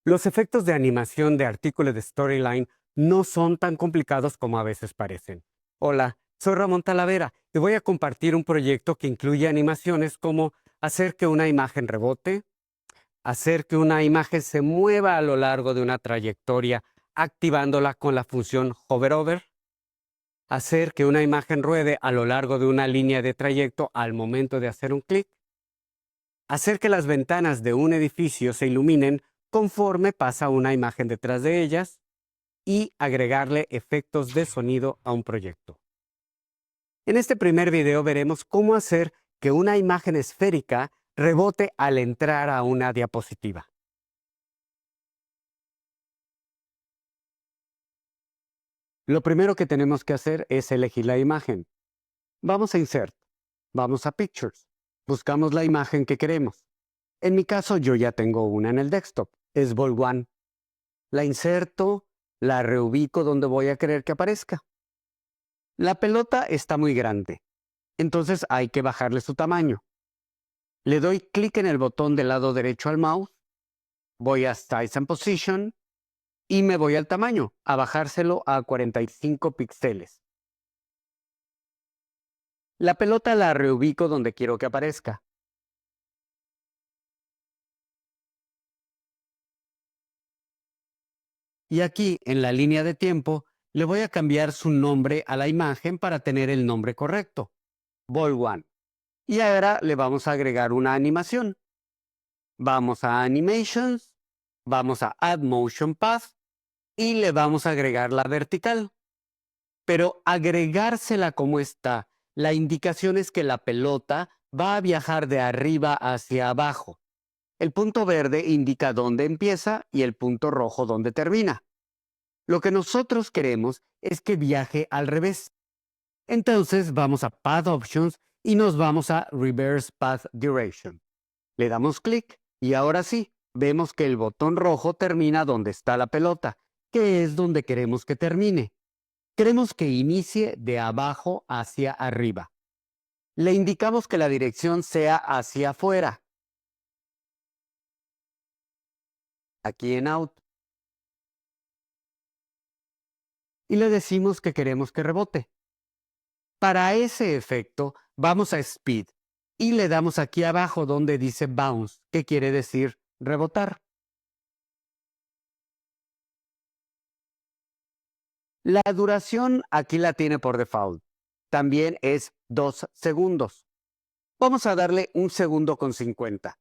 Los efectos de animación de artículos de Storyline no son tan complicados como a veces parecen. Hola, soy Ramón Talavera y voy a compartir un proyecto que incluye animaciones como hacer que una imagen rebote, hacer que una imagen se mueva a lo largo de una trayectoria activándola con la función Hover Over, hacer que una imagen ruede a lo largo de una línea de trayecto al momento de hacer un clic, hacer que las ventanas de un edificio se iluminen conforme pasa una imagen detrás de ellas y agregarle efectos de sonido a un proyecto. En este primer video veremos cómo hacer que una imagen esférica rebote al entrar a una diapositiva. Lo primero que tenemos que hacer es elegir la imagen. Vamos a Insert, vamos a Pictures, buscamos la imagen que queremos. En mi caso yo ya tengo una en el desktop, es Ball One. La inserto, la reubico donde voy a querer que aparezca. La pelota está muy grande, entonces hay que bajarle su tamaño. Le doy clic en el botón del lado derecho al mouse, voy a Size and Position y me voy al tamaño, a bajárselo a 45 píxeles. La pelota la reubico donde quiero que aparezca. Y aquí, en la línea de tiempo, le voy a cambiar su nombre a la imagen para tener el nombre correcto, Ball One. Y ahora le vamos a agregar una animación. Vamos a Animations, vamos a Add Motion Path y le vamos a agregar la vertical. Pero agregársela como está, la indicación es que la pelota va a viajar de arriba hacia abajo. El punto verde indica dónde empieza y el punto rojo dónde termina. Lo que nosotros queremos es que viaje al revés. Entonces vamos a Path Options y nos vamos a Reverse Path Direction. Le damos clic y ahora sí, vemos que el botón rojo termina donde está la pelota, que es donde queremos que termine. Queremos que inicie de abajo hacia arriba. Le indicamos que la dirección sea hacia afuera. Aquí en Out. Y le decimos que queremos que rebote. Para ese efecto, vamos a Speed y le damos aquí abajo donde dice Bounce, que quiere decir rebotar. La duración aquí la tiene por default. También es 2 segundos. Vamos a darle 1 segundo con 50.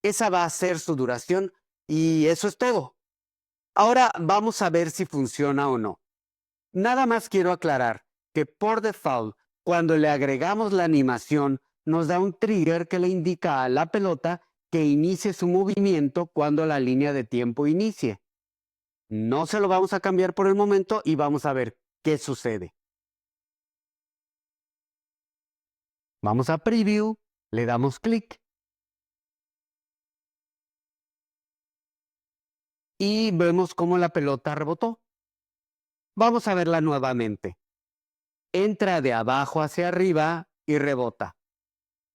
Esa va a ser su duración y eso es todo. Ahora vamos a ver si funciona o no. Nada más quiero aclarar que por default, cuando le agregamos la animación, nos da un trigger que le indica a la pelota que inicie su movimiento cuando la línea de tiempo inicie. No se lo vamos a cambiar por el momento y vamos a ver qué sucede. Vamos a Preview, le damos clic y vemos cómo la pelota rebotó. Vamos a verla nuevamente. Entra de abajo hacia arriba y rebota.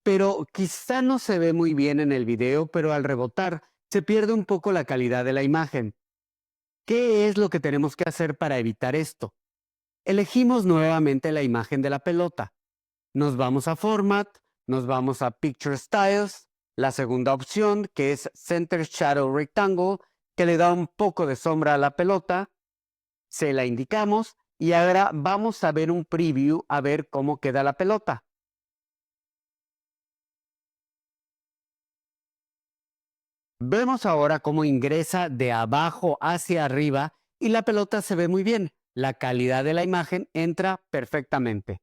Pero quizá no se ve muy bien en el video, pero al rebotar se pierde un poco la calidad de la imagen. ¿Qué es lo que tenemos que hacer para evitar esto? Elegimos nuevamente la imagen de la pelota. Nos vamos a Format, nos vamos a Picture Styles, la segunda opción que es Center Shadow Rectangle, que le da un poco de sombra a la pelota. Se la indicamos y ahora vamos a ver un preview a ver cómo queda la pelota. Vemos ahora cómo ingresa de abajo hacia arriba y la pelota se ve muy bien. La calidad de la imagen entra perfectamente.